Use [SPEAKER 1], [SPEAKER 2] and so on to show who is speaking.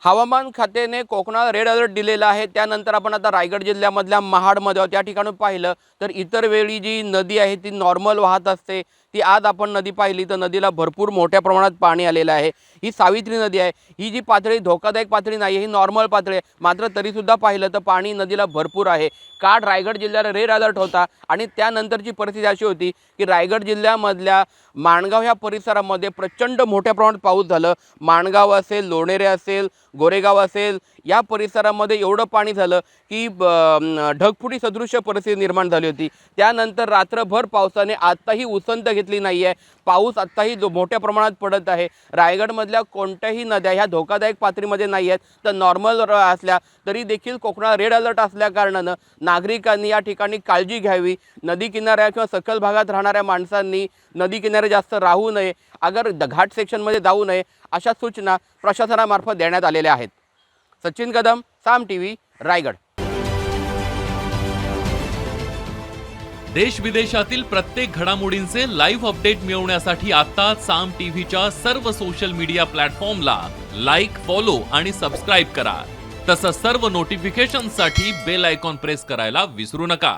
[SPEAKER 1] हवामान खात्याने कोकणाला रेड अलर्ट दिलेला आहे। त्यानंतर आपण आता रायगड जिल्ह्यामधल्या महाडमध्ये आहोत। त्या ठिकाणी पाहिलं तर इतर वेळी जी नदी आहे ती नॉर्मल वाहत असते, ती आज आपण नदी पाहिली तर नदीला भरपूर मोठ्या प्रमाणात पाणी आलेलं आहे। ही सावित्री नदी आहे। ही जी पातळी धोकादायक पातळी नाही, ही नॉर्मल पातळी आहे, मात्र तरीसुद्धा पाहिलं तर पाणी नदीला भरपूर आहे। काल रायगड जिल्ह्याला रेड अलर्ट होता आणि त्यानंतरची परिस्थिती अशी होती की रायगड जिल्ह्यामधल्या माणगाव ह्या परिसरामध्ये प्रचंड मोठ्या प्रमाणात पाऊस झालं। माणगाव असेल, लोणेरे असेल, गोरेगाव असेल, या परिसरामध्ये एवढं पाणी झालं की ढगफुटी सदृश्य परिस्थिती निर्माण झाली होती। त्यानंतर रात्रभर पावसाने आत्ताही उसंत घेतली नाही आहे। पाऊस आत्ताही मोठ्या प्रमाणात पडत आहे। रायगडमधल्या कोणत्याही नद्या ह्या धोकादायक पातळीमध्ये नाही आहेत, तर नॉर्मल असल्या तरी देखील कोकणात रेड अलर्ट असल्याकारणानं नागरिकांनी या ठिकाणी काळजी घ्यावी। नदी किनाऱ्या किंवा सखल भागात राहणाऱ्या माणसांनी नदी किनारे जास्त राहू नये, अगर घाट सेक्शनमध्ये जाऊ नये, अशा सूचना प्रशासनामार्फत देण्यात आलेल्या आहेत। सचिन कदम, साम टीव्ही, रायगड।
[SPEAKER 2] देश विदेशातील प्रत्येक घडामोडींचे लाईव्ह अपडेट मिळवण्यासाठी आता साम टीव्हीच्या सर्व सोशल मीडिया प्लॅटफॉर्मला लाईक, फॉलो आणि सबस्क्राईब करा। तसंच सर्व नोटिफिकेशनसाठी बेल आयकॉन प्रेस करायला विसरू नका।